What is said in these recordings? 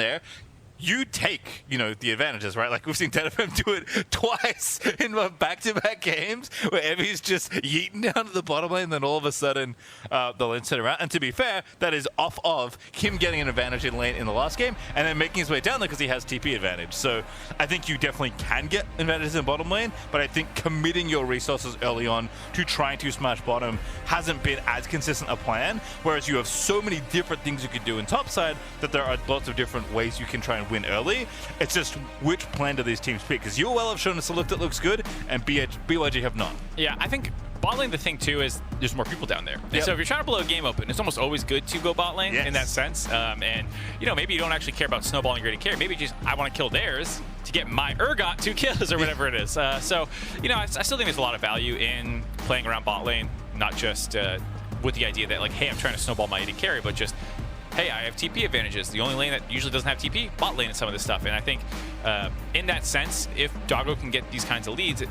there, you take, the advantages, right? Like we've seen TenFM do it twice in back-to-back games where Evie's just yeeting down to the bottom lane, and then all of a sudden the lane turn around. And to be fair, that is off of him getting an advantage in lane in the last game and then making his way down there because he has TP advantage. So I think you definitely can get advantages in bottom lane, but I think committing your resources early on to trying to smash bottom hasn't been as consistent a plan, whereas you have so many different things you could do in top side that there are lots of different ways you can try and win early. It's just which plan do these teams pick? Because UOL have shown us a look that looks good, and BYG have not. Yeah, I think bot lane, the thing too is there's more people down there. Yep. And so if you're trying to blow a game open, it's almost always good to go bot lane in that sense. And maybe you don't actually care about snowballing your AD carry. Maybe just I want to kill theirs to get my Urgot 2 kills or whatever it is. I still think there's a lot of value in playing around bot lane, not just with the idea that like, hey, I'm trying to snowball my AD carry, but just hey, I have TP advantages. The only lane that usually doesn't have TP, bot lane and some of this stuff. And I think in that sense, if Doggo can get these kinds of leads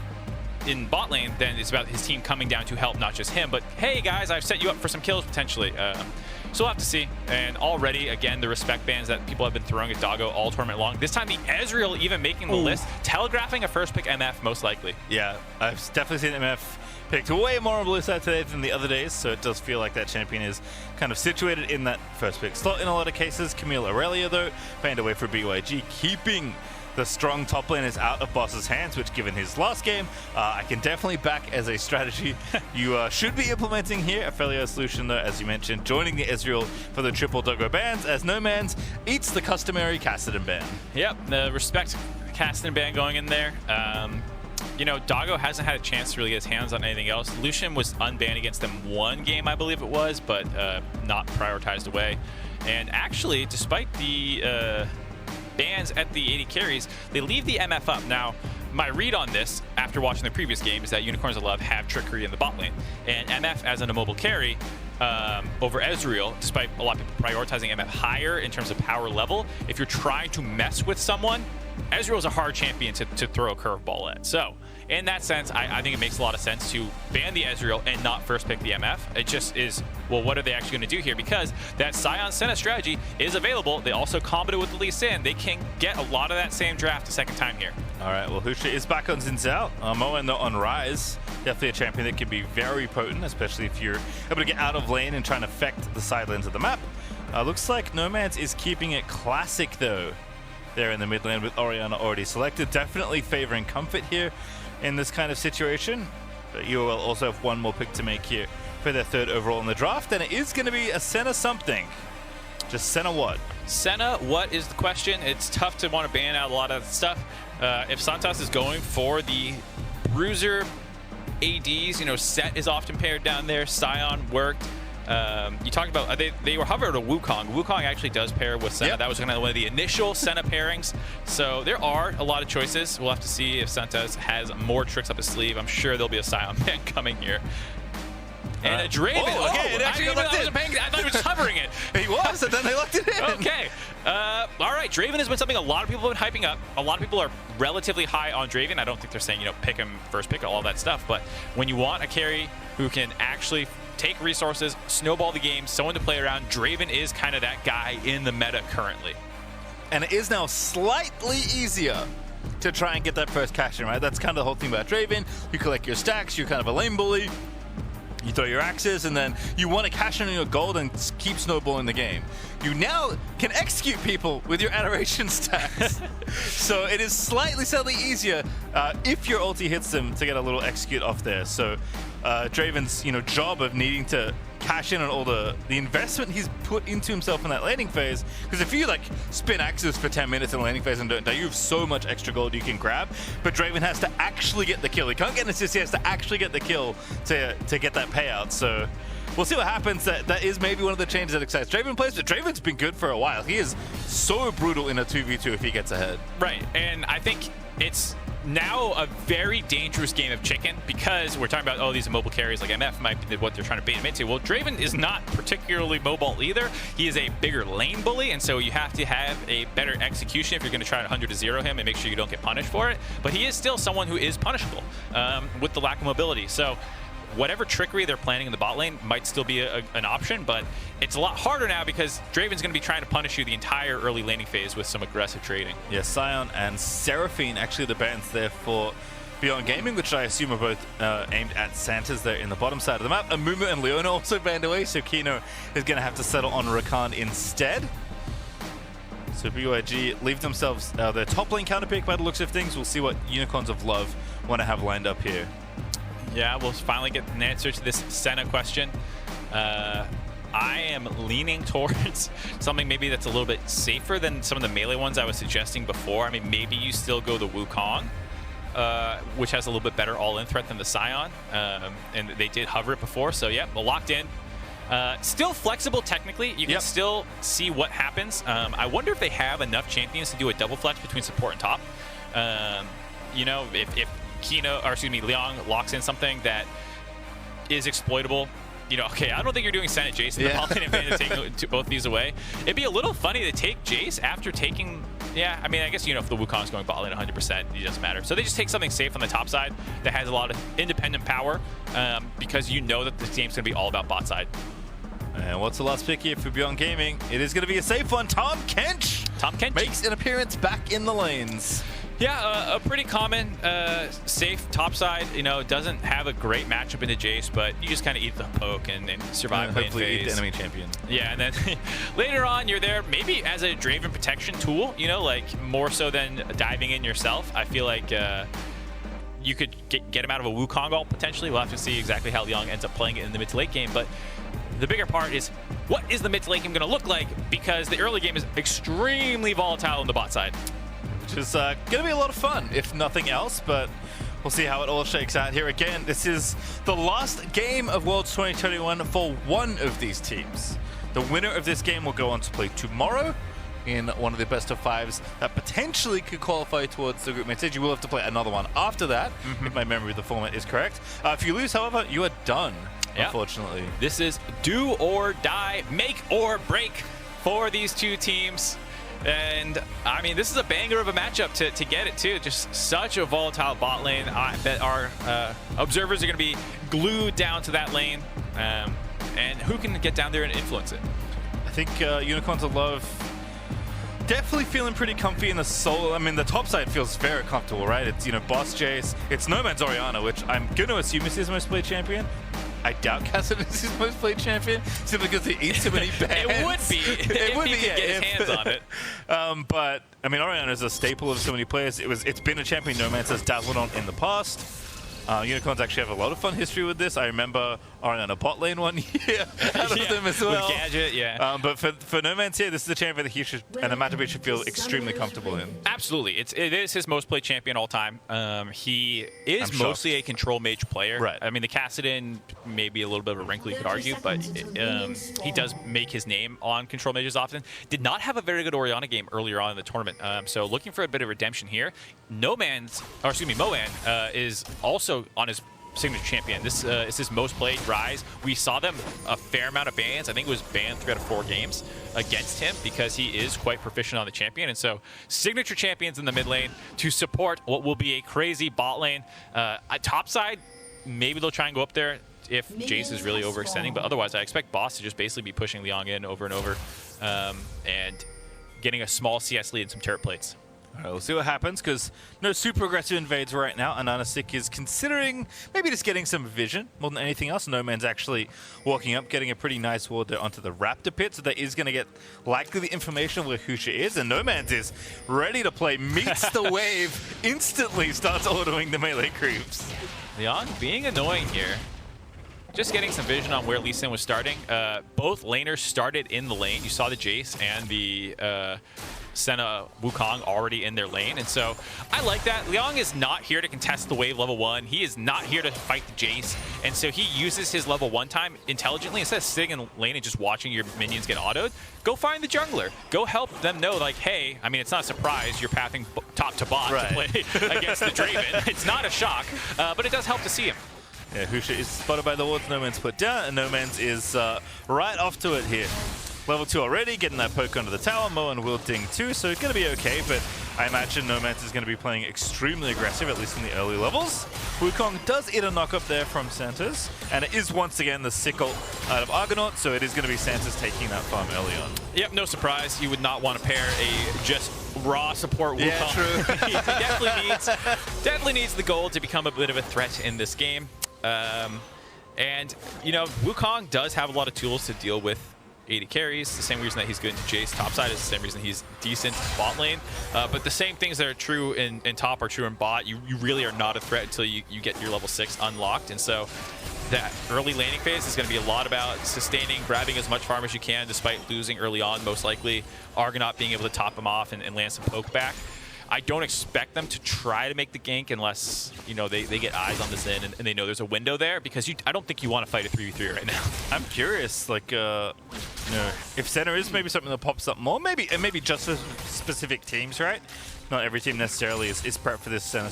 in bot lane, then it's about his team coming down to help not just him, but hey guys, I've set you up for some kills potentially. So we'll have to see. And already, again, the respect bans that people have been throwing at Doggo all tournament long. This time, the Ezreal even making the list, telegraphing a first pick MF most likely. Yeah, I've definitely seen MF picked way more on blue side today than the other days, so it does feel like that champion is kind of situated in that first pick slot in a lot of cases. Camille Aurelia, though, banned away for BYG, keeping the strong top laners out of Boss's hands, which given his last game, I can definitely back as a strategy you should be implementing here. A failure solution, though, as you mentioned, joining the Ezreal for the triple Doggo bans, as Nomans eats the customary Kassadin ban. Yep, the respect Kassadin ban going in there. Doggo hasn't had a chance to really get his hands on anything else. Lucian was unbanned against them one game, I believe it was, but not prioritized away. And actually, despite the bans at the AD carries, they leave the MF up. Now, my read on this, after watching the previous game, is that Unicorns of Love have trickery in the bot lane. And MF as an immobile carry over Ezreal, despite a lot of people prioritizing MF higher in terms of power level, if you're trying to mess with someone, Ezreal's a hard champion to throw a curveball at. So, in that sense, I think it makes a lot of sense to ban the Ezreal and not first pick the MF. It just is, well, what are they actually going to do here? Because that Sion Senna strategy is available. They also comboed with the Lee Sin. They can get a lot of that same draft a second time here. All right, well, Husha is back on Xin Zhao. Moen, though, on Rise. Definitely a champion that can be very potent, especially if you're able to get out of lane and try and affect the side lanes of the map. Looks like Nomads is keeping it classic, though, there in the mid lane with Orianna already selected. Definitely favoring comfort here in this kind of situation. But UOL also have one more pick to make here for their third overall in the draft, and it is going to be a Senna something. Just Senna what? Senna, what is the question? It's tough to want to ban out a lot of stuff. If Santos is going for the bruiser ADs, Set is often paired down there. Sion worked. You talked about they were hovering to Wukong. Wukong actually does pair with Senna. Yep. That was kind of one of the initial Senna pairings. So there are a lot of choices. We'll have to see if Santos has more tricks up his sleeve. I'm sure there'll be a Sion ban coming here. And a Draven. Oh, okay, it actually got locked in. I thought he was just hovering it. He was, and then they locked it in. Okay. All right, Draven has been something a lot of people have been hyping up. A lot of people are relatively high on Draven. I don't think they're saying, pick him first pick, all that stuff. But when you want a carry who can actually take resources, snowball the game, someone to play around, Draven is kind of that guy in the meta currently. And it is now slightly easier to try and get that first cash in, right? That's kind of the whole thing about Draven. You collect your stacks, you're kind of a lane bully. You throw your axes, and then you want to cash in on your gold and keep snowballing the game. You now can execute people with your adoration stacks. So it is slightly easier if your ulti hits them to get a little execute off there. So Draven's job of needing to cash in on all the investment he's put into himself in that laning phase, because if you spin axes for 10 minutes in the laning phase and don't die, you have so much extra gold you can grab, but Draven has to actually get the kill. He can't get an assist, he has to actually get the kill to get that payout. So we'll see what happens. That is maybe one of the changes that excites Draven players, but Draven's been good for a while. He is so brutal in a 2v2 if he gets ahead. Right, and I think it's now a very dangerous game of chicken, because we're talking about, these mobile carries like MF might be what they're trying to bait him into. Well, Draven is not particularly mobile either. He is a bigger lane bully, and so you have to have a better execution if you're going to try to 100-0 him and make sure you don't get punished for it. But he is still someone who is punishable with the lack of mobility. So whatever trickery they're planning in the bot lane might still be an option, but it's a lot harder now because Draven's going to be trying to punish you the entire early laning phase with some aggressive trading. Yeah, Sion and Seraphine, actually the bans there for Beyond Gaming, which I assume are both aimed at Santas there in the bottom side of the map. Amumu and Leona also banned away, so Kino is going to have to settle on Rakan instead. So BYG leave themselves their top lane counter pick by the looks of things. We'll see what Unicorns of Love want to have lined up here. Yeah, we'll finally get an answer to this Senna question. I am leaning towards something maybe that's a little bit safer than some of the melee ones I was suggesting before. I mean, maybe you still go the Wukong, which has a little bit better all-in threat than the Sion, and they did hover it before, so yeah, locked in. Still flexible technically. You can still see what happens. I wonder if they have enough champions to do a double flex between support and top. You know, if Kino, or excuse me, Liang locks in something that is exploitable, you know, okay, I don't think you're doing Senate Jace in the bot lane advantage to take both these away. It'd be a little funny to take Jace after taking, yeah, I mean, I guess, you know, if the Wukong's going bot lane 100%, it doesn't matter. So they just take something safe on the top side that has a lot of independent power, because you know that the game's going to be all about bot side. And what's the last pick here for Beyond Gaming? It is going to be a safe one. Tahm Kench. Tahm Kench makes an appearance back in the lanes. Yeah, a pretty common safe topside. You know, doesn't have a great matchup into Jace, but you just kind of eat the poke and survive. Hopefully eat the enemy champion. Yeah, and then later on you're there maybe as a Draven protection tool, you know, like more so than diving in yourself. I feel like you could get him out of a Wukong ult potentially. We'll have to see exactly how Liang ends up playing it in the mid to late game, but the bigger part is what is the mid to late game going to look like, because the early game is extremely volatile on the bot side. Which is going to be a lot of fun, if nothing else, but we'll see how it all shakes out here. Again, this is the last game of Worlds 2021 for one of these teams. The winner of this game will go on to play tomorrow in one of the best of fives that potentially could qualify towards the group main stage. You will have to play another one after that, if my memory of the format is correct. If you lose, however, you are done, unfortunately. This is do or die, make or break for these two teams. And I mean, this is a banger of a matchup to get it too. Just such a volatile bot lane. I bet our observers are going to be glued down to that lane. And who can get down there and influence it? I think Unicorns of Love definitely feeling pretty comfy in the solo. I mean, the top side feels very comfortable, right? It's, you know, Boss Jace. It's No Man's Orianna, which I'm going to assume is his most played champion. I doubt Cassidy is his most played champion, simply because he eats too many bans. It would be. It would be, get his hands on it. But, I mean, Orianna is a staple of so many players. It's been a champion No Man's has dabbled on in the past. Unicorns actually have a lot of fun history with this. I remember Orianna bot lane one year out of them as well. With Gadget, yeah. But for No Man's here, this is the champion that he should, and a matchup he should feel extremely comfortable in. Absolutely. It is his most played champion all time. He is mostly a control mage player. Right. I mean, the Kassadin may be a little bit of a wrinkle, you could argue, but he does make his name on control mages often. Did not have a very good Orianna game earlier on in the tournament. So looking for a bit of redemption here. Moan is also on his signature champion. This is his most played Rise. We saw them a fair amount of bans. I think it was banned 3 out of 4 games against him because he is quite proficient on the champion. And so signature champions in the mid lane to support what will be a crazy bot lane. Top side, maybe they'll try and go up there if Jace is really overextending, but otherwise I expect Boss to just basically be pushing Liang in over and over and getting a small CS lead and some turret plates. All right, we'll see what happens, because no super aggressive invades right now, and Anasik is considering maybe just getting some vision more than anything else. No Man's actually walking up, getting a pretty nice ward there onto the Raptor pit, so that is going to get likely the information where Husha is, and No Man's is ready to play, meets the wave, instantly starts autoing the melee creeps. Liang being annoying here. Just getting some vision on where Lee Sin was starting. Both laners started in the lane. You saw the Jace and the Senna Wukong already in their lane, and so I like that. Liang is not here to contest the wave level 1. He is not here to fight the Jace, and so he uses his level 1 time intelligently. Instead of sitting in the lane and just watching your minions get autoed, go find the jungler. Go help them know, like, hey, I mean, it's not a surprise you're pathing top to bot to play against the Draven. It's not a shock, but it does help to see him. Yeah, Husha is spotted by the wards. No Man's put down, and No Man's is right off to it here. level 2 already, getting that poke onto the tower. Mo and Will ding too, so it's going to be okay, but I imagine Nomance is going to be playing extremely aggressive, at least in the early levels. Wukong does eat a knock up there from Santa's, and it is once again the sickle out of Argonaut, so it is going to be Santa's taking that farm early on. Yep, no surprise. You would not want to pair a just raw support Wukong. Yeah, true. He definitely needs the gold to become a bit of a threat in this game. And, you know, Wukong does have a lot of tools to deal with AD carries. The same reason that he's good into Jace topside is the same reason he's decent bot lane. But the same things that are true in top are true in bot. You really are not a threat until you get your level 6 unlocked. And so that early laning phase is going to be a lot about sustaining, grabbing as much farm as you can despite losing early on, most likely. Argonaut being able to top him off and land some poke back. I don't expect them to try to make the gank unless, you know, they get eyes on the Zen and they know there's a window there, because I don't think you want to fight a 3v3 right now. I'm curious, like, you know, if center is maybe something that pops up more, maybe just for specific teams, right? Not every team necessarily is prepped for this center,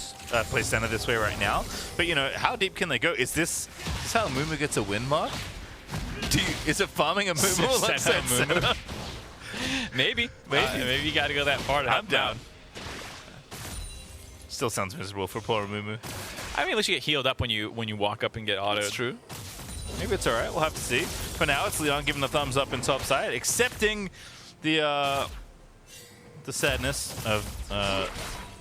play center this way right now. But, you know, how deep can they go? Is this how Mumu gets a win, Mark? Is it farming a Mumu? Like center? Maybe you got to go that far to help down. Still sounds miserable for poor Mumu. I mean, at least you get healed up when you walk up and get autoed. That's true. Maybe it's all right. We'll have to see. For now, it's Leon giving the thumbs up in top side, accepting the sadness of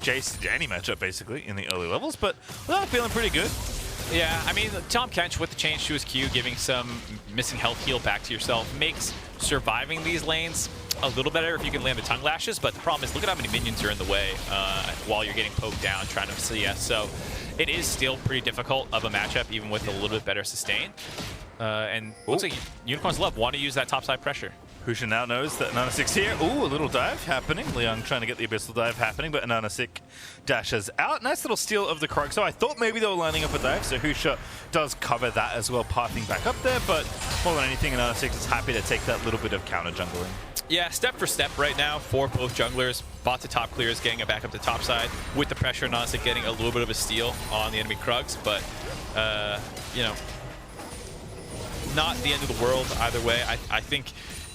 Jace, any matchup basically in the early levels, but Leon feeling pretty good. Yeah, I mean, Tom Kench with the change to his Q, giving some missing health heal back to yourself, makes surviving these lanes a little better if you can land the tongue lashes, but the problem is, look at how many minions are in the way while you're getting poked down trying to CS. So it is still pretty difficult of a matchup, even with a little bit better sustain. And looks like Unicorns Love want to use that topside pressure. Husha now knows that Nanasic's here. Ooh, a little dive happening. Leon trying to get the Abyssal dive happening, but Nanasic dashes out. Nice little steal of the Krog. So I thought maybe they were lining up a dive, so Husha does cover that as well, pathing back up there, but more than anything, Nanasic is happy to take that little bit of counter jungling. Yeah, step for step right now for both junglers. Bot to top clears, getting it back up to top side. With the pressure, Nanasic getting a little bit of a steal on the enemy Krugs, but, you know, not the end of the world either way. I think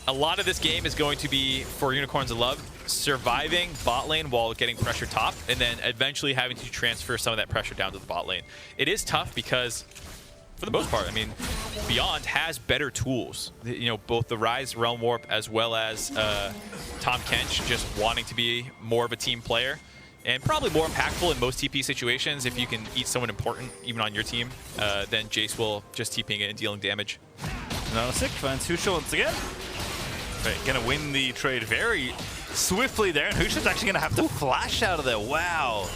a lot of this game is going to be, for Unicorns of Love, surviving bot lane while getting pressure top, and then eventually having to transfer some of that pressure down to the bot lane. It is tough because, for the most part, I mean, Beyond has better tools. You know, both the Rise Realm Warp as well as Tom Kench just wanting to be more of a team player. And probably more impactful in most TP situations if you can eat someone important, even on your team, then Jace will just TPing it and dealing damage. Nanasic finds Husha once again. Right, gonna win the trade very swiftly there, and Husha's actually gonna have to flash out of there. Wow.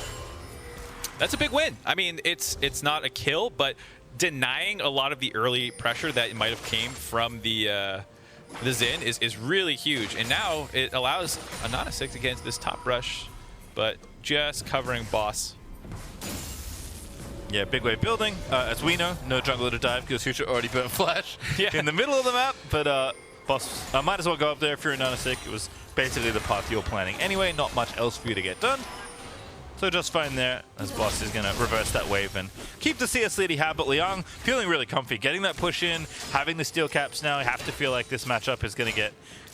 That's a big win. I mean, it's not a kill, but denying a lot of the early pressure that might have came from the Xin is really huge. And now it allows a Nanasic to get into this top rush, but just covering boss. Yeah, big wave building. As we know, no jungler to dive because Husha already burnt flash in the middle of the map, but boss might as well go up there if you're a Nanasic. It was basically the path you're planning anyway, not much else for you to get done. So just fine there, as boss is going to reverse that wave and keep the CS lead he had, but Liang feeling really comfy, getting that push in, having the steel caps now. I have to feel like this matchup is going to get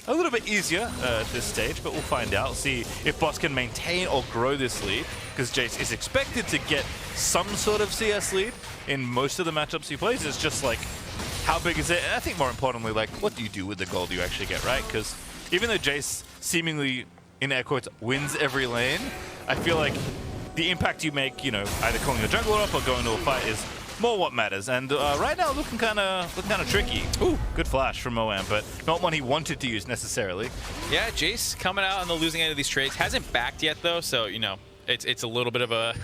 a little bit easier at this stage, but we'll find out. See if boss can maintain or grow this lead, because Jace is expected to get some sort of CS lead in most of the matchups he plays. It's just like, how big is it? And I think more importantly, like, what do you do with the gold you actually get, right? Because even though Jace seemingly, in air quotes, wins every lane, I feel like the impact you make, you know, either calling a jungler up or going to a fight is more what matters. And right now, looking kind of tricky. Ooh, good flash from Moam, but not one he wanted to use necessarily. Yeah, Jace coming out on the losing end of these trades. Hasn't backed yet though, so you know, it's a little bit of a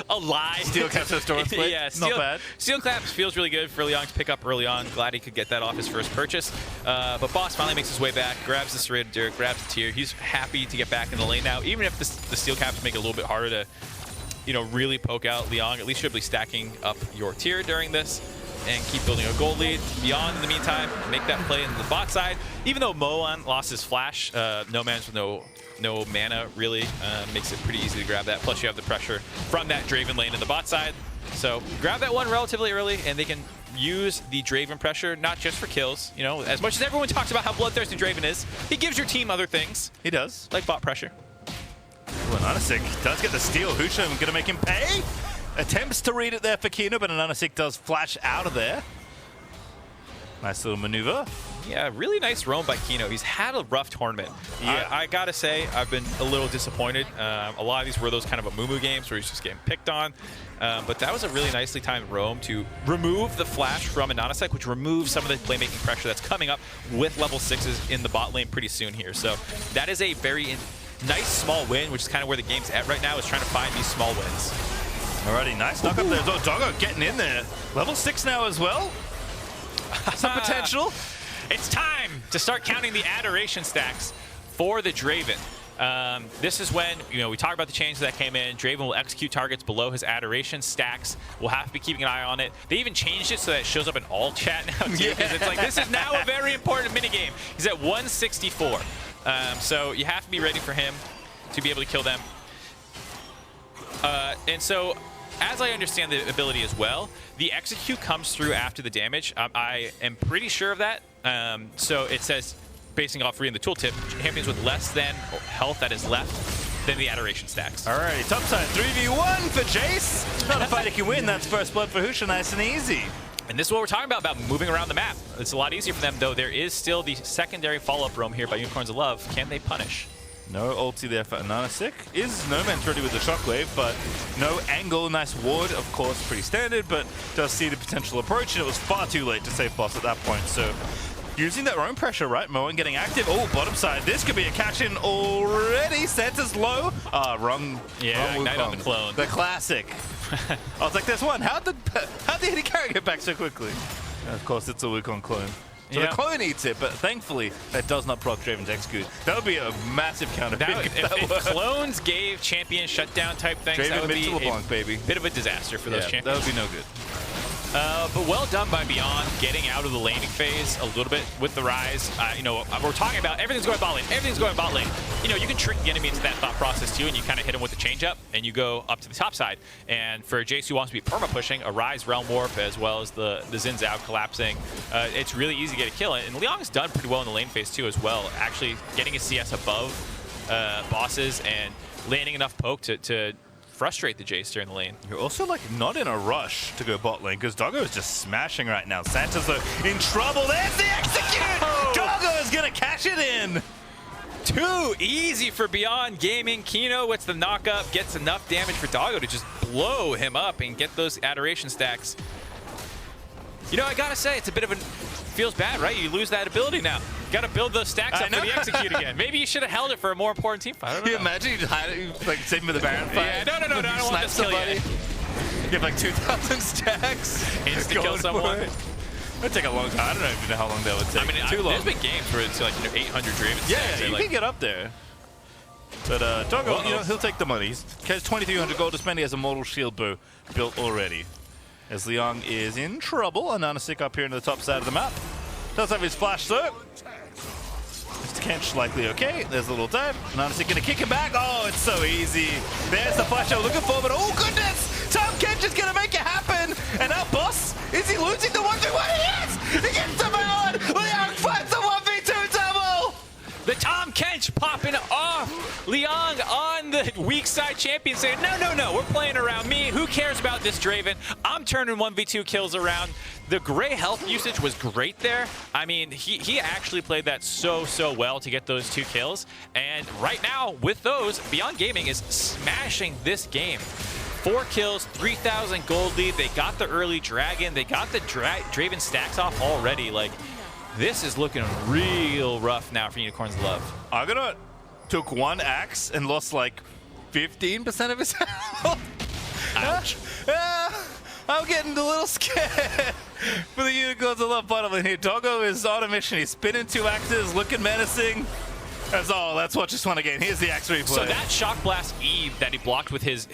lie. Steel caps are stored split. Yeah, not bad. Steel caps feels really good for Liang to pick up early on. Glad he could get that off his first purchase. But boss finally makes his way back, grabs the serrated dirt, grabs the tier. He's happy to get back in the lane now, even if the steel caps make it a little bit harder to, you know, really poke out Liang. At least you should be stacking up your tier during this and keep building a gold lead. Beyond, in the meantime, make that play in the bot side. Even though Moan lost his flash, no man's with no mana really makes it pretty easy to grab that. Plus you have the pressure from that Draven lane in the bot side. So grab that one relatively early and they can use the Draven pressure, not just for kills. You know, as much as everyone talks about how bloodthirsty Draven is, he gives your team other things. He does. Like bot pressure. Ooh, Ananasik does get the steal. Husham going to make him pay. Attempts to read it there for Kino, but Ananasik does flash out of there. Nice little maneuver. Yeah, really nice roam by Kino. He's had a rough tournament. Yeah. I gotta say, I've been a little disappointed. A lot of these were those kind of a moo-moo games where he's just getting picked on. But that was a really nicely timed roam to remove the flash from Ananasik, which removes some of the playmaking pressure that's coming up with level 6s in the bot lane pretty soon here. So that is a very nice small win, which is kind of where the game's at right now, is trying to find these small wins. Alrighty, nice knock up there. Oh, Doggo getting in there. Level 6 now as well. Some potential. It's time to start counting the adoration stacks for the Draven. This is when, you know, we talk about the change that came in. Draven will execute targets below his adoration stacks. We'll have to be keeping an eye on it. They even changed it so that it shows up in all chat now, too, because it's like, this is now a very important minigame. He's at 164. So you have to be ready for him to be able to kill them. And so, as I understand the ability as well, the execute comes through after the damage. I am pretty sure of that. So it says, basing off reading the tooltip, champions with less than health that is left than the adoration stacks. Alrighty, topside 3v1 for Jace. Not a fight he can win. That's first blood for Husha, nice and easy. And this is what we're talking about moving around the map. It's a lot easier for them, though. There is still the secondary follow-up roam here by Unicorns of Love. Can they punish? No ulti there for Ananasik. Is No Man's ready with the shockwave, but no angle. Nice ward, of course, pretty standard, but does see the potential approach, and it was far too late to save boss at that point. So using their own pressure, right? Moen getting active. Oh, bottom side. This could be a cash-in already. Santa's low. Wrong. Yeah, wrong Ignite on the clone. The classic. I was like, there's one. How'd the AD carry get back so quickly? And of course, it's a Wukong clone. So the clone eats it, but thankfully that does not proc Draven's execute. That would be a massive counter. If clones gave champion shutdown type things, Draven that would be LeBlanc, baby. Bit of a disaster for those champions. That would be no good. But well done by Beyond, getting out of the laning phase a little bit with the Rise. You know, we're talking about everything's going bot lane, everything's going bot lane. You know, you can trick the enemy into that thought process too, and you kind of hit him with the change up, and you go up to the top side. And for Jace who wants to be perma-pushing, a Rise Realm Warp as well as the Xin Zhao collapsing, it's really easy to get a kill. And Liang's done pretty well in the lane phase too as well, actually getting his CS above bosses and landing enough poke to frustrate the Jace during the lane. You're also like not in a rush to go bot lane because Doggo is just smashing right now. Santa's though in trouble. There's the execute! Oh. Doggo is gonna cash it in! Too easy for Beyond Gaming. Kino with the knock-up, gets enough damage for Doggo to just blow him up and get those adoration stacks. You know, I gotta say, it's a bit of a... feels bad, right? You lose that ability now. Gotta build those stacks up for the execute again. Maybe you should have held it for a more important team fight. I don't know. Can you imagine you hide it, like save him with the Baron fight? Yeah, no, I don't want this kill yet. You have like 2,000 stacks. Insta-kill someone. It would take a long time. I don't even know how long that would take. I mean, too long. There's been games where it's like 800 Draven. Yeah, you can get up there. But Doggo, you know, he'll take the money. He has 2,300 gold to spend. He has a Mortal Shield bow built already. As Liang is in trouble. Ananasik up here in the top side of the map. Does have his flash though. Mr. Kench likely okay. There's a little dive. Ananasik gonna kick him back. Oh, it's so easy. There's the flash I'm looking for, but oh goodness! Tom Kench is gonna make it happen! And our boss, is he losing the 1v1? He is! He gets devoured! Liang finds the 1v2 double! The Tom Kench popping off. Liang on the weak side champion saying, no, we're playing around me. Who cares about this Draven? I'm turning 1v2 kills around. The gray health usage was great there. I mean, he actually played that so well to get those 2 kills. And right now, with those, Beyond Gaming is smashing this game. 4 kills, 3,000 gold lead. They got the early dragon. They got the Draven stacks off already. Like, this is looking real rough now for Unicorns of Love. Argonaut took 1 axe and lost like 15% of his health. Ouch. I'm getting a little scared for the Unicorns of Love bottom lane here. Doggo is on a mission. He's spinning 2 axes, looking menacing. That's all. Let's watch this one again. Here's the axe replay. So that Shock Blast Eve that he blocked with his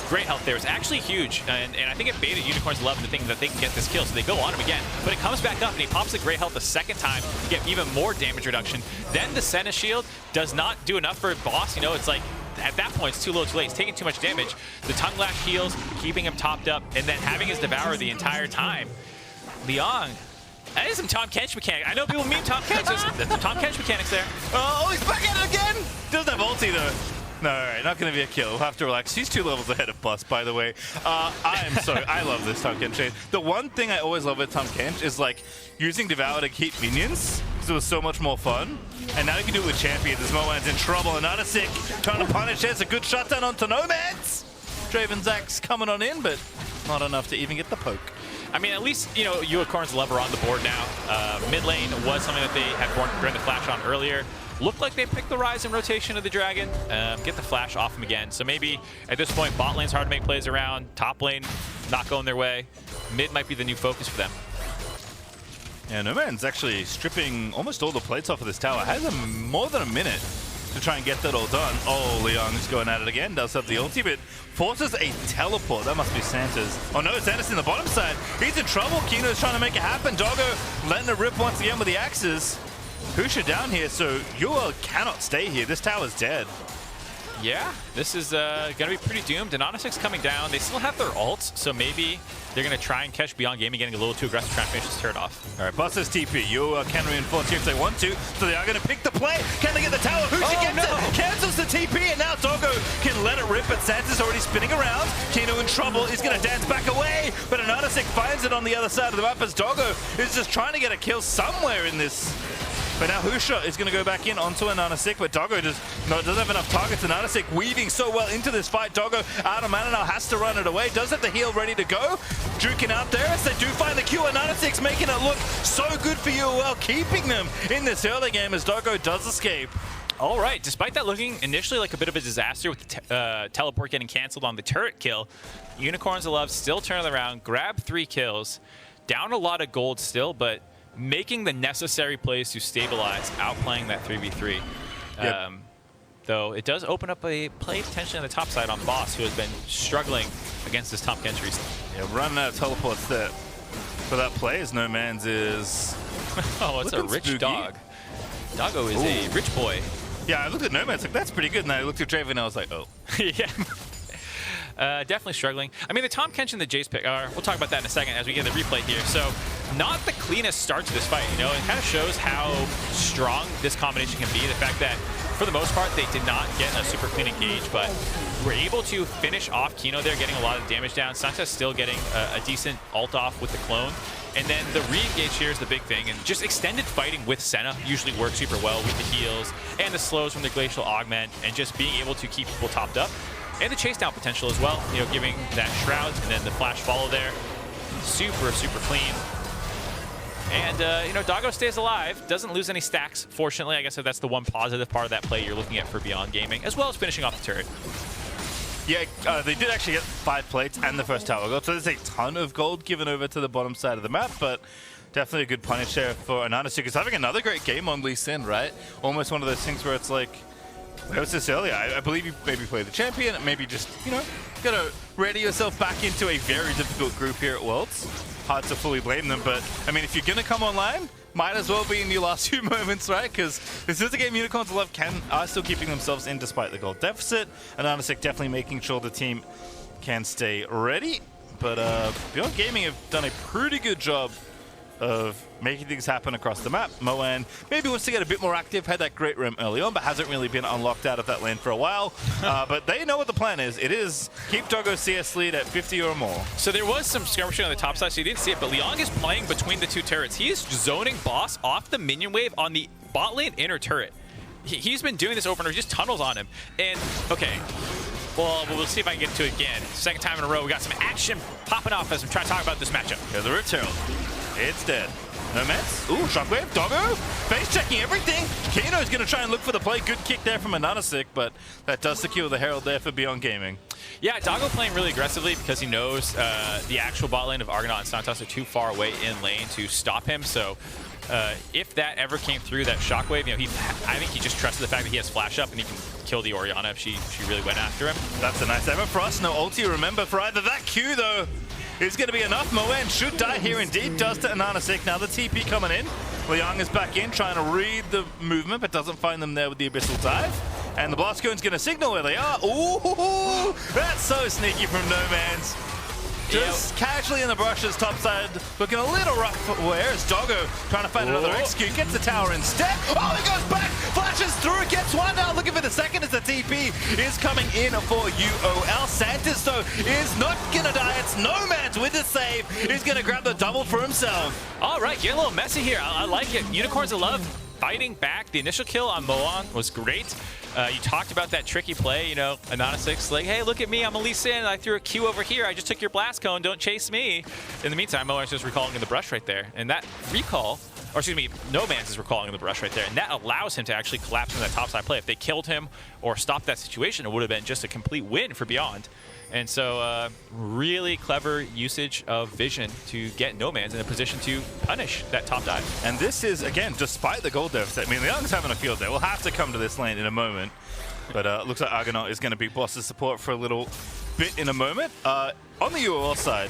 great health there is actually huge, and I think it baited Unicorns Love into thinking that they can get this kill, so they go on him again. But it comes back up, and he pops the great health a second time to get even more damage reduction. Then the Senna Shield does not do enough for boss. You know, it's like at that point, it's too low, too late. He's taking too much damage. The tongue lash heals, keeping him topped up, and then having his devour the entire time. Liang, that is some Tom Kench mechanic. I know people meme Tom Kench. There's some Tom Kench mechanics there. Oh, he's back at it again! Doesn't have ulti though. No, all right, not going to be a kill. We'll have to relax. He's 2 levels ahead of Bus, by the way. I love this Tom Kench trade. The one thing I always love with Tom Kench is like using Devour to keep minions, because it was so much more fun. And now you can do it with champions. This Moan's in trouble. Another sick trying to punish. There's a good shutdown onto Nomads. Draven's axe coming on in, but not enough to even get the poke. I mean, at least, you know, Unicorn's lever on the board now. Mid lane was something that they had burned the flash on earlier. Looked like they picked the Rise in rotation of the Dragon. Get the flash off him again. So maybe at this point, bot lane's hard to make plays around. Top lane not going their way. Mid might be the new focus for them. Yeah, No Man's actually stripping almost all the plates off of this tower. Has more than a minute to try and get that all done. Oh, Liang's going at it again. Does have the ulti, but forces a teleport. That must be Santa's. Oh no, Santa's in the bottom side. He's in trouble. Kino's trying to make it happen. Doggo letting it rip once again with the axes. Husha down here, so UOL cannot stay here. This tower's dead. Yeah, this is going to be pretty doomed. Anonysic's coming down. They still have their ults, so maybe they're going to try and catch Beyond Gaming getting a little too aggressive, trying to finish this turret off. All right, Buster's TP. UOL can reinforce here if they want to, so they are going to pick the play. Can they get the tower? Husha gets it, cancels the TP, and now Doggo can let it rip, but Santa's already spinning around. Kino in trouble. He's going to dance back away, but Anonysic finds it on the other side of the map as Doggo is just trying to get a kill somewhere in this. But now Husha is going to go back in onto Anonisic, but Doggo doesn't have enough targets. Anonisic weaving so well into this fight. Doggo out of mana now, has to run it away. Does have the heal ready to go. Juking out there as they do find the Q. Anonisic's making it look so good for UOL, keeping them in this early game as Doggo does escape. All right, despite that looking initially like a bit of a disaster with the teleport getting canceled on the turret kill, Unicorns of Love still turn around, grab 3 kills, down a lot of gold still, but making the necessary plays to stabilize, outplaying that 3v3. Yep. Though it does open up a play potentially on the top side on Boss, who has been struggling against this Tom Kench recently. Yeah, running out of teleports there. For that play as No Man's is... Oh, it's a rich spooky. dog. Doggo is a rich boy. Yeah, I looked at No Man's like, that's pretty good. And I looked at Draven and I was like, oh. Yeah. Definitely struggling. I mean, the Tom Kench and the Jace pick, we'll talk about that in a second as we get the replay here. So, not the cleanest start to this fight, you know? It kind of shows how strong this combination can be. The fact that, for the most part, they did not get a super clean engage, but were able to finish off Kino there, getting a lot of damage down. Santa's still getting a decent ult off with the clone. And then the re-engage here is the big thing, and just extended fighting with Senna usually works super well with the heals and the slows from the Glacial Augment, and just being able to keep people topped up. And the chase down potential as well, you know, giving that shroud and then the flash follow there. Super, super clean. And, you know, Doggo stays alive, doesn't lose any stacks, fortunately. I guess that's the one positive part of that play you're looking at for Beyond Gaming, as well as finishing off the turret. Yeah, they did actually get 5 plates and the first tower gold, so there's a ton of gold given over to the bottom side of the map, but definitely a good punish there for Anonisic. He's having another great game on Lee Sin, right? Almost one of those things where it's like, where was this earlier? I believe you maybe play the champion, maybe just, you know, gotta ready yourself back into a very difficult group here at Worlds. Hard to fully blame them, but I mean, if you're gonna come online, might as well be in your last few moments, right? Because this is a game Unicorns of Love are still keeping themselves in despite the gold deficit. And Anonisic definitely making sure the team can stay ready. But Beyond Gaming have done a pretty good job of making things happen across the map. Moan maybe wants to get a bit more active, had that great roam early on, but hasn't really been unlocked out of that lane for a while. But they know what the plan is. It is keep Doggo's CS lead at 50 or more. So there was some skirmishing on the top side, so you didn't see it, but Liang is playing between the 2 turrets. He is zoning Boss off the minion wave on the bot lane inner turret. He's been doing this over and over, just tunnels on him. And, okay, well, we'll see if I can get to it again. Second time in a row, we got some action popping off as we try to talk about this matchup. Here's the Rift Herald. It's dead. No Mets. Ooh, Shockwave. Doggo. Face checking everything. Kino's going to try and look for the play. Good kick there from Anonisic, but that does secure the Herald there for Beyond Gaming. Yeah, Doggo playing really aggressively because he knows the actual bot lane of Argonaut and Santos are too far away in lane to stop him. So if that ever came through, that Shockwave, you know, I think he just trusted the fact that he has flash up and he can kill the Orianna if she really went after him. That's a nice effort for us. No ulti, remember, for either that Q, though, is going to be enough. Moen should die here indeed. Does to Anonisic. Now the TP coming in. Liang is back in, trying to read the movement, but doesn't find them there with the Abyssal Dive. And the blast cone's going to signal where they are. Ooh, that's so sneaky from Noman's. Just casually in the brushes, top side, looking a little rough. Where's Doggo trying to find another execute? Gets the tower instead. Oh, he goes back, flashes through, gets one now. Looking for the second as the TP is coming in for UOL. Santos, though, is not going to die. It's Noman's with the save. He's going to grab the double for himself. All right, getting a little messy here. I like it. Unicorns of Love fighting back. The initial kill on Moan was great. You talked about that tricky play, you know, Anonymous, like, hey, look at me, I'm a Lee Sin, I threw a Q over here, I just took your blast cone, don't chase me. In the meantime, Moan's just recalling in the brush right there. And that recall, or excuse me, Noman's is recalling in the brush right there, and that allows him to actually collapse in that topside play. If they killed him or stopped that situation, it would have been just a complete win for Beyond. And so really clever usage of vision to get Noman's in a position to punish that top dive. And this is, again, despite the gold deficit. I mean, Leong's having a field day. We'll have to come to this lane in a moment. But looks like Argonaut is going to be boss's support for a little bit in a moment. On the UOL side,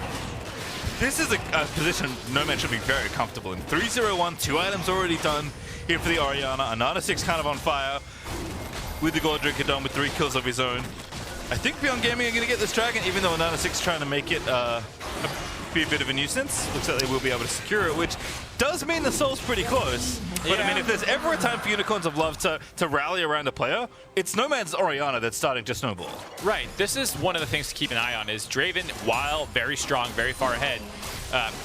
this is a position Noman should be very comfortable in. 3-0-1, 2 items already done here for the Orianna. Anana 6 kind of on fire with the Gold Drinker done with 3 kills of his own. I think Beyond Gaming are going to get this dragon, even though Anana 6 trying to make it be a bit of a nuisance. Looks like they will be able to secure it, which does mean the Soul's pretty close. But I mean, if there's ever a time for Unicorns of Love to rally around a player, it's Noman's Orianna that's starting to snowball. Right. This is one of the things to keep an eye on is Draven, while very strong, very far ahead,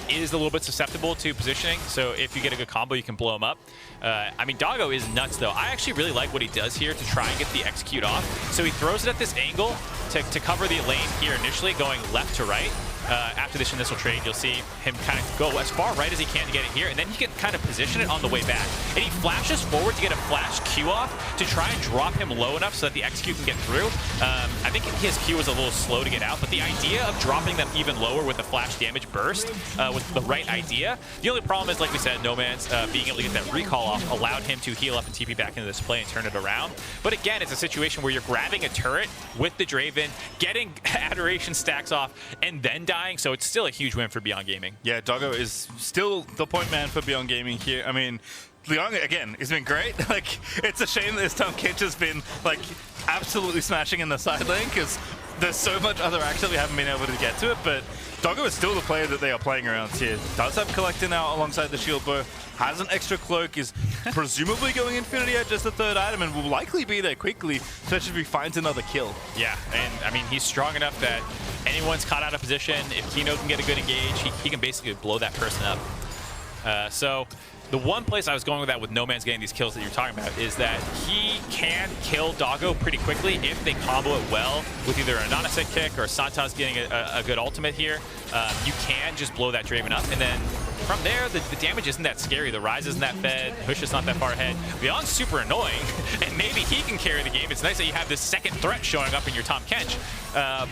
is a little bit susceptible to positioning. So if you get a good combo, you can blow him up. I mean, Doggo is nuts, though. I actually really like what he does here to try and get the execute off. So he throws it at this angle to cover the lane here initially, going left to right. After this initial trade, you'll see him kind of go as far right as he can to get it here, and then he can kind of position it on the way back. And he flashes forward to get a flash Q off to try and drop him low enough so that the execute can get through. I think his Q was a little slow to get out, but the idea of dropping them even lower with a flash damage burst was the right idea. The only problem is, like we said, Noman's being able to get that recall off allowed him to heal up and TP back into this play and turn it around. But again, it's a situation where you're grabbing a turret with the Draven, getting Adoration stacks off, and then dying, so it's still a huge win for Beyond Gaming. Yeah, Doggo is still the point man for Beyond Gaming here. I mean, Leong, again, has been great. Like, it's a shame that this time Kench has been, like, absolutely smashing in the side lane, because there's so much other action we haven't been able to get to it, but Doggo is still the player that they are playing around here. Does have Collector now alongside the Shield Bow, has an extra cloak, is presumably going Infinity Edge as the third item, and will likely be there quickly, especially if he finds another kill. Yeah, and I mean, he's strong enough that anyone's caught out of position. If Kino can get a good engage, he can basically blow that person up. So the one place I was going with that with Noman's getting these kills that you're talking about is that he can kill Doggo pretty quickly if they combo it well with either a Nanosec kick or Santa's getting a good ultimate here. You can just blow that Draven up, and then from there, the damage isn't that scary. The Rise isn't that fed. Push is not that far ahead. Beyond's super annoying, and maybe he can carry the game. It's nice that you have this second threat showing up in your Tahm Kench.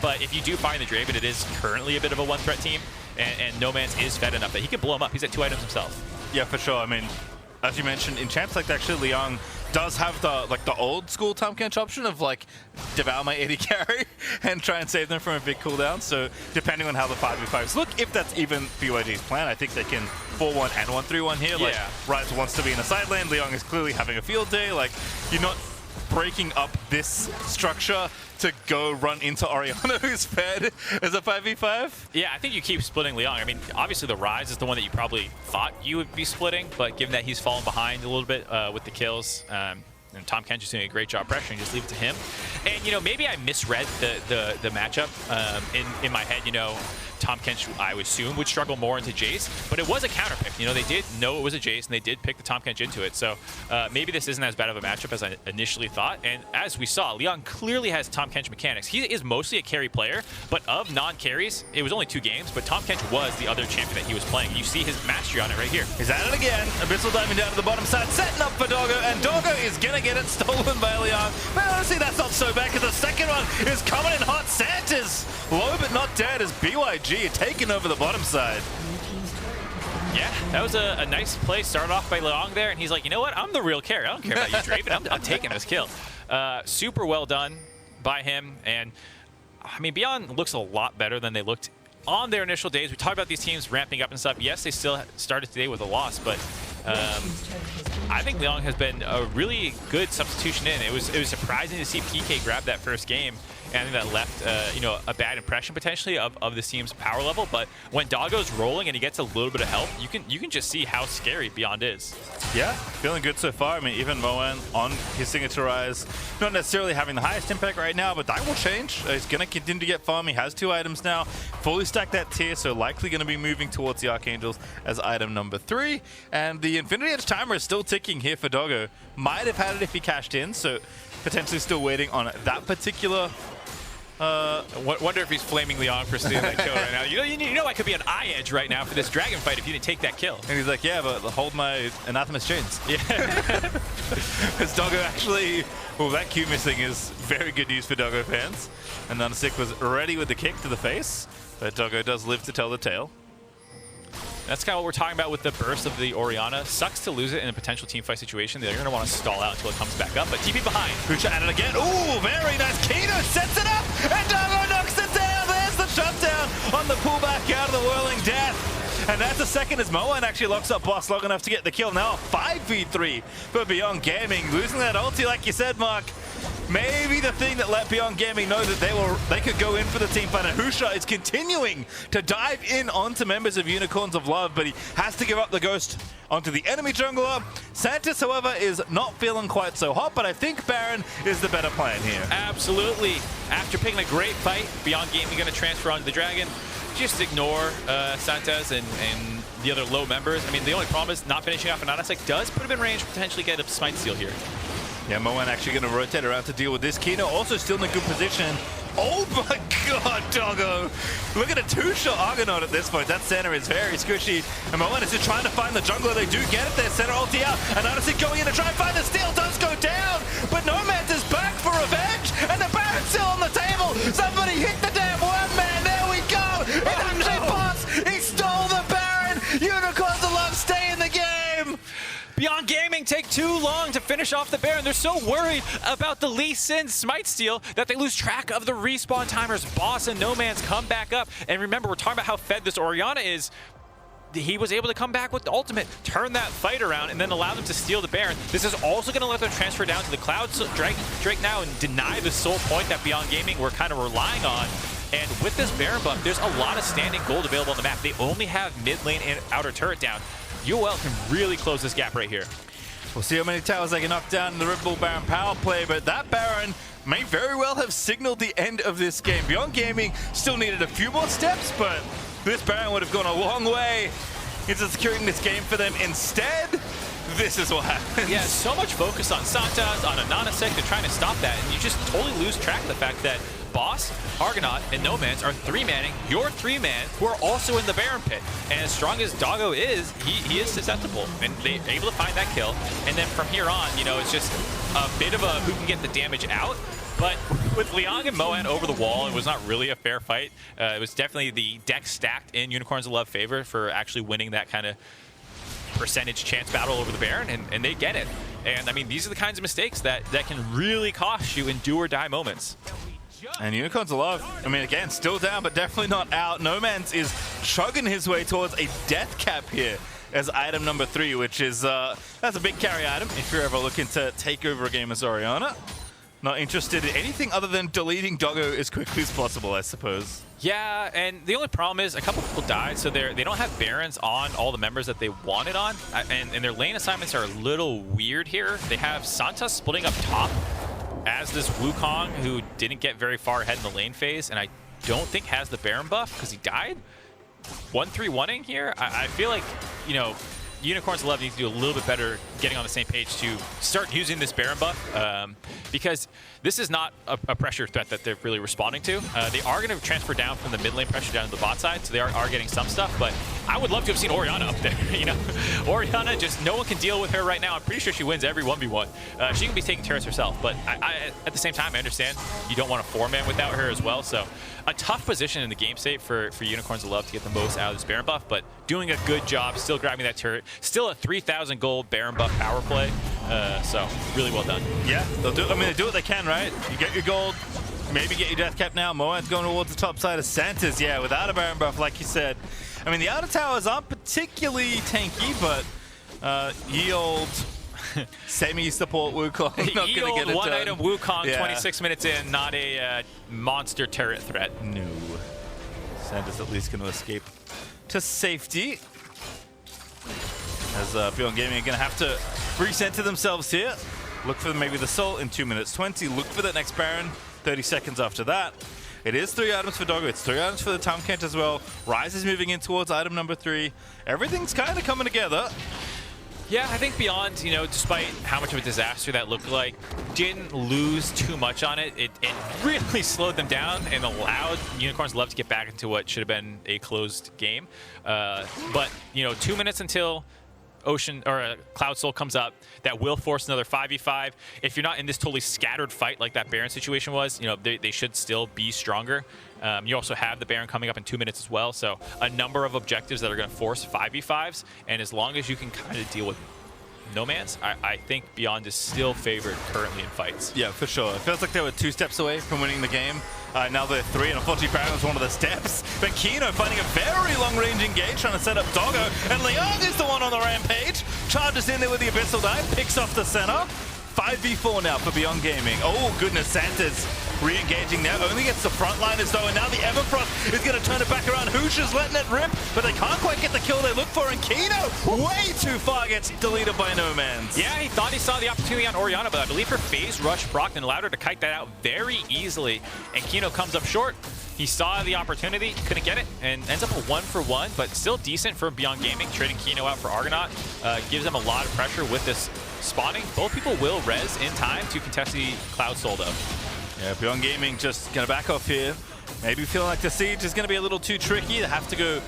But if you do find the Draven, it is currently a bit of a one-threat team, and Noman's is fed enough that he can blow him up. He's at 2 items himself. Yeah, for sure. I mean, as you mentioned, in champs like actually, Leong does have the old school Tahm Kench option of like devour my 80 carry and try and save them from a big cooldown. So depending on how the 5v5s look, if that's even BYG's plan, I think they can 4-1 and 1-3-1 here. Like, Riot wants to be in a side lane. Leong is clearly having a field day. Like, you're not breaking up this structure to go run into Orianna, who's fed as a 5v5? Yeah, I think you keep splitting Leong. I mean, obviously the Rise is the one that you probably thought you would be splitting, but given that he's fallen behind a little bit with the kills, and Tahm Kench is doing a great job pressuring, just leave it to him. And, you know, maybe I misread the matchup in my head. You know, Tahm Kench, I would assume, would struggle more into Jace, but it was a counter pick. You know, they did know it was a Jace, and they did pick the Tahm Kench into it. So maybe this isn't as bad of a matchup as I initially thought. And as we saw, Leong clearly has Tahm Kench mechanics. He is mostly a carry player, but of non-carries, it was only 2 games, but Tahm Kench was the other champion that he was playing. You see his mastery on it right here. He's at it again. Abyssal diving down to the bottom side, setting up for Doggo, and Doggo is going to get it stolen by Leong. But honestly, that's not so bad, because the second one is coming in hot. Santa's low but not dead as BYG taking over the bottom side. Yeah, that was a nice play. Started off by Leong there, and he's like, you know what? I'm the real carry. I don't care about you, Draven. I'm taking this kill. Super well done by him. And, I mean, Beyond looks a lot better than they looked on their initial days. We talked about these teams ramping up and stuff. Yes, they still started today with a loss, but I think Leong has been a really good substitution in. It was surprising to see PK grab that first game, and I think that left you know, a bad impression potentially of this team's power level. But when Doggo's rolling and he gets a little bit of help, you can just see how scary Beyond is. Yeah, feeling good so far. I mean, even Moen on his signature rise, not necessarily having the highest impact right now, but that will change. He's going to continue to get farm. He has 2 items now, fully stacked that tier, so likely going to be moving towards the Archangels as item number 3. And the Infinity Edge timer is still ticking here for Doggo. Might have had it if he cashed in, so potentially still waiting on that particular. Wonder if he's flaming Leong for stealing that kill right now. You know I could be an eye edge right now for this dragon fight if you didn't take that kill. And he's like, yeah, but hold my anathemas chains. Yeah. Because Doggo actually, well, that Q missing is very good news for Doggo fans. And Nunsick was ready with the kick to the face, but Doggo does live to tell the tale. That's kind of what we're talking about with the burst of the Orianna. Sucks to lose it in a potential teamfight situation. They're going to want to stall out until it comes back up, but TP behind. Hucha at it again. Ooh, very nice. Kino sets it up, and Doggo knocks it down. There's the shutdown on the pullback out of the Whirling Death. And that's a second as Moen actually locks up Boss long enough to get the kill. Now 5v3 for Beyond Gaming. Losing that ulti, like you said, Mark. Maybe the thing that let Beyond Gaming know that they could go in for the team fight. And Husha is continuing to dive in onto members of Unicorns of Love, but he has to give up the ghost onto the enemy jungler. Santis, however, is not feeling quite so hot, but I think Baron is the better plan here. Absolutely. After picking a great fight, Beyond Gaming going to transfer onto the Dragon. Just ignore Santis and the other low members. I mean, the only problem is not finishing off an Anasek does put him in range, potentially get a Smite Steal here. Yeah, Moen actually going to rotate around to deal with this. Kino also still in a good position. Oh my god, Doggo! Look at a 2-shot Argonaut at this point. That center is very squishy. And Moen is just trying to find the jungler. They do get it there. Center ulti out. And Anasik going in to try and find the steal. Does go down. But Nomad is back for revenge. And the Baron's still on the table. Somebody hit the damn one man. There we go. It actually passed. He stole the Baron. Unicorns of Love stay in the game. Beyond Gaming take too long to finish off the Baron. They're so worried about the Lee Sin Smite Steal that they lose track of the respawn timers. Boss and No Man's come back up. And remember, we're talking about how fed this Orianna is. He was able to come back with the ultimate, turn that fight around, and then allow them to steal the Baron. This is also going to let them transfer down to the Cloud Drake now and deny the sole point that Beyond Gaming were kind of relying on. And with this Baron buff, there's a lot of standing gold available on the map. They only have mid lane and outer turret down. UOL can really close this gap right here. We'll see how many towers they can knock down in the Red Bull Baron power play, but that Baron may very well have signaled the end of this game. Beyond Gaming still needed a few more steps, but this Baron would have gone a long way into securing this game for them. Instead, this is what happens. Yeah, so much focus on Santas, on Ananasek. They're trying to stop that, and you just totally lose track of the fact that Boss, Argonaut, and No Man's are 3-manning your 3-man who are also in the Baron pit. And as strong as Doggo is, he is susceptible. And they're able to find that kill. And then from here on, you know, it's just a bit of a who can get the damage out. But with Leong and Moen over the wall, it was not really a fair fight. It was definitely the deck stacked in Unicorns of Love favor for actually winning that kind of percentage chance battle over the Baron, and they get it. And I mean, these are the kinds of mistakes that can really cost you in do or die moments. And Unicorns of Love, I mean, again, still down, but definitely not out. No Man's is chugging his way towards a death cap here as item number 3, which is, that's a big carry item if you're ever looking to take over a game as Orianna. Not interested in anything other than deleting Doggo as quickly as possible, I suppose. Yeah, and the only problem is a couple people died, so they don't have Barons on all the members that they wanted on, and their lane assignments are a little weird here. They have Santa splitting up top as this Wukong who didn't get very far ahead in the lane phase, and I don't think has the Baron buff because he died. 1-3-1ing here. I feel like, you know, Unicorns of Love needs to do a little bit better getting on the same page to start using this Baron buff, because this is not a pressure threat that they're really responding to. They are going to transfer down from the mid lane pressure down to the bot side, so they are getting some stuff, but I would love to have seen Orianna up there. You know, Orianna, just no one can deal with her right now. I'm pretty sure she wins every 1v1. She can be taking turrets herself, but at the same time, I understand you don't want a 4-man without her as well, so a tough position in the game state for Unicorns of Love to get the most out of this Baron buff, but doing a good job, still grabbing that turret, still a 3,000 gold Baron buff power play, so really well done. Yeah, they'll do. I mean, they do what they can, right? You get your gold, maybe get your death cap now. Moen's going towards the top side of Santa's, yeah, without a Baron buff, like you said. I mean, the outer towers aren't particularly tanky, but Ye old semi-support Wukong. Not Ye gonna old get a turn. one-item Wukong, Yeah. 26 minutes in, not a monster turret threat. No. Santa's at least going to escape to safety. As Beyond Gaming are going to have to recenter themselves here. Look for maybe the Soul in 2 minutes 20. Look for that next Baron 30 seconds after that. It is 3 items for Doggo. It's 3 items for the Tahm Kench as well. Rise is moving in towards item number 3. Everything's kind of coming together. Yeah, I think Beyond, you know, despite how much of a disaster that looked like, didn't lose too much on it. It really slowed them down and allowed Unicorns Love to get back into what should have been a closed game. But, you know, 2 minutes until Ocean or Cloud Soul comes up, that will force another 5v5. If you're not in this totally scattered fight like that Baron situation was, you know, they should still be stronger. You also have the Baron coming up in 2 minutes as well, so a number of objectives that are going to force 5v5s, and as long as you can kind of deal with No Man's, I think Beyond is still favored currently in fights. Yeah, for sure. It feels like they were 2 steps away from winning the game. Now they're 3, and unfortunately Baron was one of the steps. But Kino finding a very long-range engage, trying to set up Doggo, and Leon is the one on the rampage. Charges in there with the Abyssal Dive, picks off the center. 5v4 now for Beyond Gaming. Oh goodness, Santa's re-engaging now. Only gets the frontliners though, and now the Everfrost is going to turn it back around. Husha's letting it rip, but they can't quite get the kill they look for, and Kino, way too far, gets deleted by No Man's. Yeah, he thought he saw the opportunity on Orianna, but I believe her phase rush procced and allowed her to kite that out very easily, and Kino comes up short. He saw the opportunity, couldn't get it, and ends up a 1-for-1, but still decent for Beyond Gaming. Trading Kino out for Argonaut gives them a lot of pressure with this spawning. Both people will res in time to contest the Cloud Soul though. Yeah, Beyond Gaming just going to back off here. Maybe feeling like the siege is going to be a little too tricky. They have to go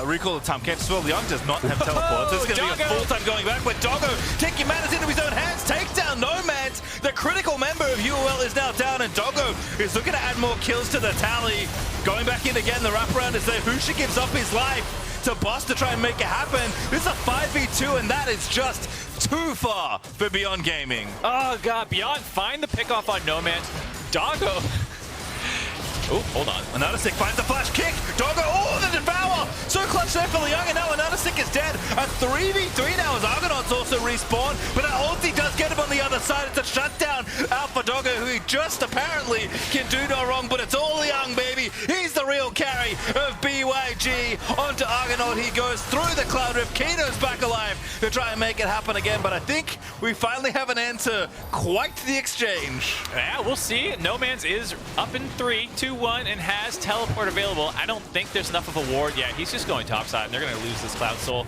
recall the Tahm Kench as well. Leon does not have teleport. So it's going to be a full time going back, but Doggo taking matters into his own hands, takes down No Man's. The critical member of UOL is now down, and Doggo is looking to add more kills to the tally. Going back in again, the wraparound is there. Husha gives up his life to Boss to try and make it happen. This is a 5v2, and that is just too far for Beyond Gaming. Oh god, Beyond find the pick off on No Man's. Doggo. Oh, hold on. Another finds the flash kick. Doggo, oh, the devour! So clutch there for Leon, and now another is dead. A 3v3 now as Argonaut's also respawn, but an ulti does get him on the other side. It's a shutdown out for Doggo, who he just apparently can do no wrong, but it's all Leon, baby. He's the real carry of BYG. Onto Argonaut he goes through the Cloud Rift. Kino's back alive to try and make it happen again, but I think we finally have an end to quite the exchange. Yeah, we'll see. No Man's is up in 3, 2, 1, and has teleport available. I don't think there's enough of a ward yet. He's just going topside, and they're going to lose this Cloud Soul.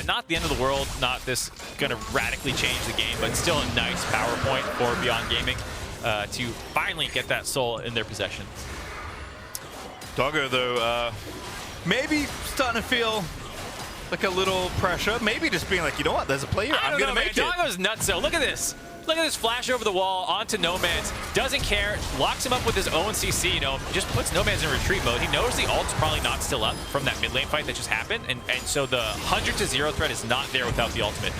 Not the end of the world, not this going to radically change the game, but still a nice power point for Beyond Gaming to finally get that Soul in their possession. Doggo, though, maybe starting to feel like a little pressure. Maybe just being like, you know what, there's a player, I'm going to make it. Doggo's nuts, though. Look at this. Look at this flash over the wall onto No Man's. Doesn't care. Locks him up with his own CC, you know, just puts No Man's in retreat mode. He knows the ult's probably not still up from that mid lane fight that just happened, and so the 100-0 threat is not there without the ultimate.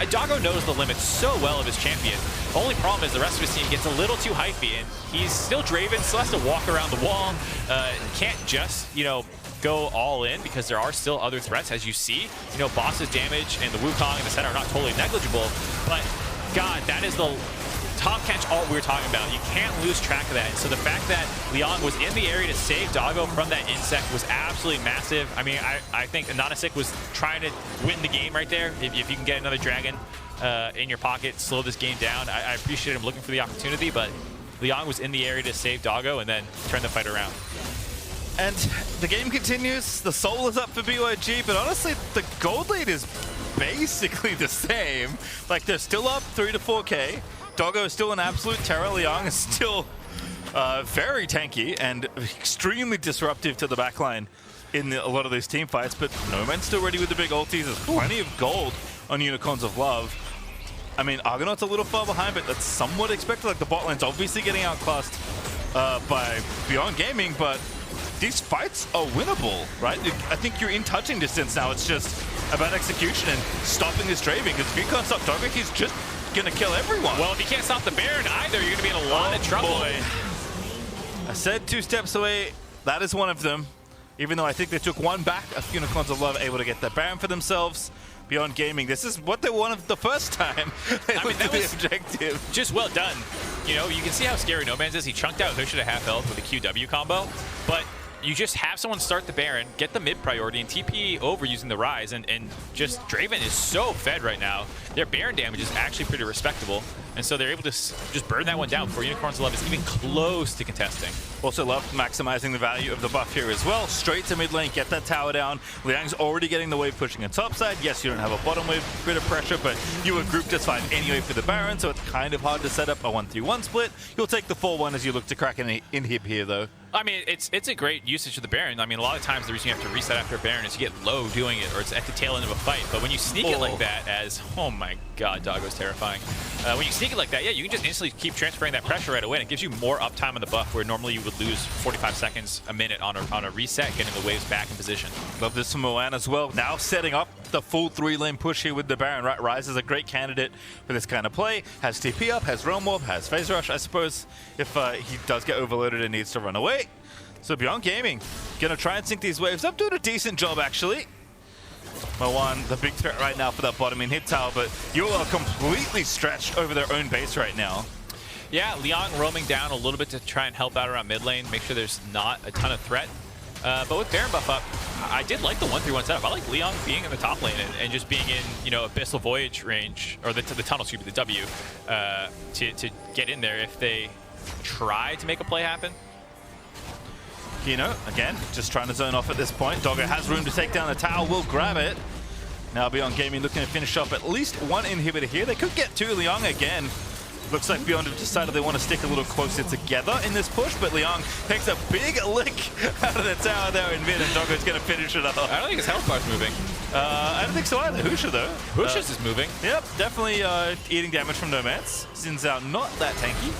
Doggo knows the limits so well of his champion. The only problem is the rest of his team gets a little too hypey, and he's still Draven, still has to walk around the wall. Can't just, you know, go all in because there are still other threats, as you see. You know, Boss's damage and the Wukong in the center are not totally negligible, but God, that is the Tahm Kench ult we were talking about. You can't lose track of that. And so the fact that Leon was in the area to save Doggo from that insect was absolutely massive. I mean, I think Anonasik was trying to win the game right there. If you can get another dragon in your pocket, slow this game down. I appreciate him looking for the opportunity, but Leon was in the area to save Doggo and then turn the fight around. And the game continues. The Soul is up for BYG, but honestly, the gold lead is basically the same. Like, they're still up 3 to 4K. Doggo is still an absolute terror. Liang is still very tanky and extremely disruptive to the backline in a lot of these team fights, but No Man's still ready with the big ultis. There's plenty of gold on Unicorns of Love. I mean, Argonaut's a little far behind, but that's somewhat expected. Like, the bot lane's obviously getting outclassed by Beyond Gaming, but these fights are winnable, right? I think you're in touching distance now. It's just about execution and stopping this Draven, because if you can't stop Doggo, he's just going to kill everyone. Well, if you can't stop the Baron either, you're going to be in a lot of trouble. Boy. I said 2 steps away. That is one of them. Even though I think they took one back, Unicorns of Love able to get that Baron for themselves. Beyond Gaming, this is what they wanted the first time. They looked at the objective. Just well done. You know, you can see how scary No Man's is. He chunked out Husha to half health with a QW combo, but you just have someone start the Baron, get the mid priority, and TP over using the Rise, and just Draven is so fed right now. Their Baron damage is actually pretty respectable, and so they're able to just burn that one down before Unicorn's Love is even close to contesting. Also love maximizing the value of the buff here as well. Straight to mid lane, get that tower down. Liang's already getting the wave pushing a top side. Yes, you don't have a bottom wave, bit of pressure, but you were grouped just fine anyway for the Baron, so it's kind of hard to set up a 1-3-1 split. You'll take the 4-1 as you look to crack an inhib here, though. I mean, it's a great usage of the Baron. I mean, a lot of times the reason you have to reset after a Baron is you get low doing it, or it's at the tail end of a fight. But when you sneak it like that, as oh my god, Doggo's terrifying. When you sneak it like that, yeah, you can just instantly keep transferring that pressure right away. And it gives you more uptime on the buff, where normally you would lose 45 seconds, a minute on a reset, getting the waves back in position. Love this from Moan as well. Now setting up the full 3-lane push here with the Baron. Right, Rise is a great candidate for this kind of play. Has TP up, has Realm Warp, has Phase Rush. I suppose if he does get overloaded and needs to run away. So Beyond Gaming, gonna try and sync these waves up, doing a decent job actually. Moan, the big threat right now for that bottom in hit tower, but UOL are completely stretched over their own base right now. Yeah, Liang roaming down a little bit to try and help out around mid lane, make sure there's not a ton of threat. But with Baron buff up, I did like the 1-3-1 setup. I like Liang being in the top lane and just being in, you know, Abyssal Voyage range, or the tunnel, excuse me, the W, to get in there if they try to make a play happen. Kino, again, just trying to zone off at this point. Doggo has room to take down the tower, will grab it. Now Beyond Gaming looking to finish off at least one inhibitor here. They could get two. Liang again. Looks like Beyond have decided they want to stick a little closer together in this push, but Liang takes a big lick out of the tower there in mid, and Doggo's going to finish it up. I don't think his health bar's moving. I don't think so either. Husha, though. Husha's is moving. Yep, definitely eating damage from Nomads. Sin's out not that tanky.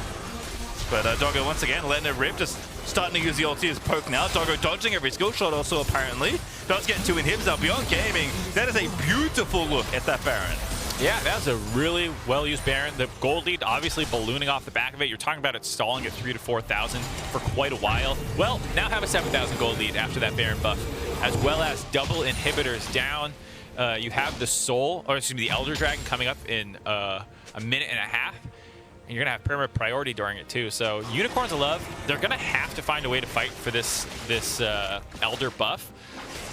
But Doggo once again letting it rip, just starting to use the ulti as poke now. Doggo dodging every skill shot also apparently. Does get 2 inhibs now. Beyond Gaming, that is a beautiful look at that Baron. Yeah, that was a really well-used Baron. The gold lead obviously ballooning off the back of it. You're talking about it stalling at 3,000 to 4,000 for quite a while. Well, now have a 7,000 gold lead after that Baron buff, as well as double inhibitors down. You have the Soul, or excuse me, the Elder Dragon coming up in a minute and a half. And you're going to have permanent priority during it too. So Unicorns of Love, they're going to have to find a way to fight for this Elder buff.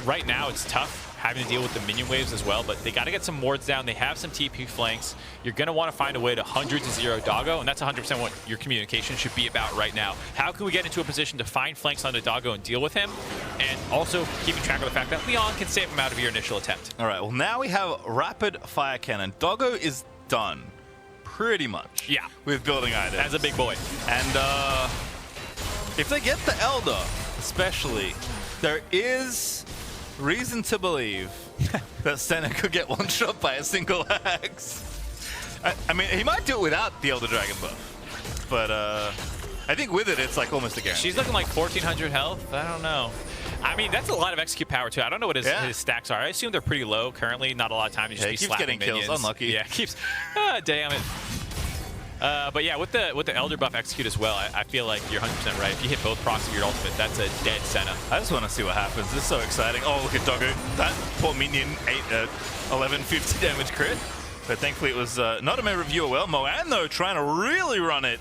Right now it's tough having to deal with the minion waves as well, but they got to get some wards down. They have some TP flanks. You're going to want to find a way to 100-0 Doggo, and that's 100% what your communication should be about right now. How can we get into a position to find flanks onto Doggo and deal with him? And also keeping track of the fact that Leon can save him out of your initial attempt. All right, well now we have Rapid Fire Cannon. Doggo is done. Pretty much. Yeah. With building items. As a big boy. And if they get the Elder, especially, there is reason to believe that Senna could get one-shot by a single axe. I mean, he might do it without the Elder Dragon buff. But I think with it, it's like almost a guarantee. She's looking like 1,400 health. I don't know. I mean, that's a lot of execute power, too. I don't know what his stacks are. I assume they're pretty low currently. Not a lot of time to just be slapping getting minions. kills. Unlucky. Yeah, keeps... damn it. But yeah, with the Elder buff execute as well, I feel like you're 100% right. If you hit both procs of your ultimate, that's a dead Senna. I just want to see what happens. This is so exciting. Oh, look at Doggo. That poor minion 1150 damage crit. But thankfully it was not a member of UOL. Moan, though, trying to really run it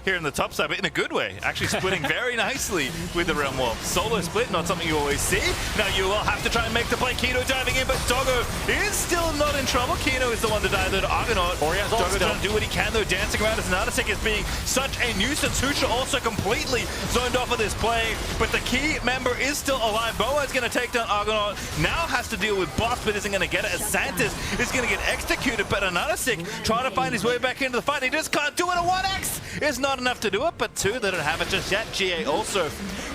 here in the top side, but in a good way. Actually splitting very nicely with the Realm Warp. Solo split, not something you always see. Now you will have to try and make the play. Kino diving in, but Doggo is still not in trouble. Kino is the one to dive to Argonaut. Or he has Doggo trying to do what he can, though, dancing around as Natasik is being such a nuisance. Husha also completely zoned off of this play, but the key member is still alive. Boa is going to take down Argonaut. Now has to deal with boss, but isn't going to get it, as Santis is going to get executed. But Natasik trying to find his way back into the fight. He just can't do it. A 1x is not enough to do it, but 2, they don't have it just yet. GA also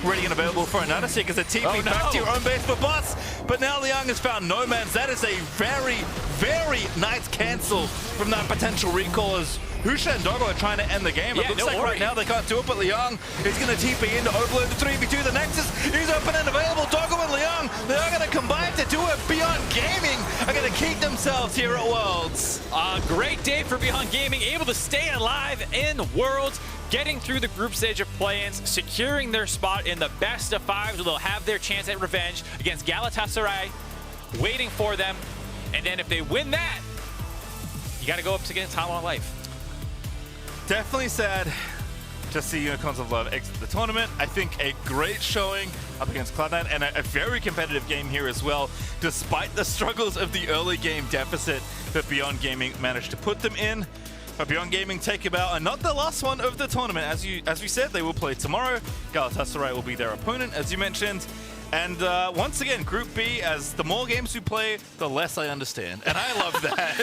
ready and available for another seek as a TP back to your own base for boss. But now Liang has found Nomads. That is a very, very nice cancel from that potential recall, as Husha and Doggo are trying to end the game. It looks like right now they can't do it, but Liang is going to TP in to overload the 3v2. The Nexus is open and available. Doggo and Liang, they are going to combine to do it. Beyond Gaming are going to keep themselves here at Worlds. A great day for Beyond Gaming, able to stay alive in Worlds, getting through the group stage of play-ins, securing their spot in the best of 5s, where they'll have their chance at revenge against Galatasaray waiting for them. And then if they win that, you got to go up against Hot on Life. Definitely sad to see Unicorns of Love exit the tournament. I think a great showing up against Cloud9 and a very competitive game here as well, despite the struggles of the early game deficit that Beyond Gaming managed to put them in. But Beyond Gaming take about, and not the last one of the tournament. As we said, they will play tomorrow. Galatasaray will be their opponent, as you mentioned. And once again, Group B, as the more games we play, the less I understand. And I love that.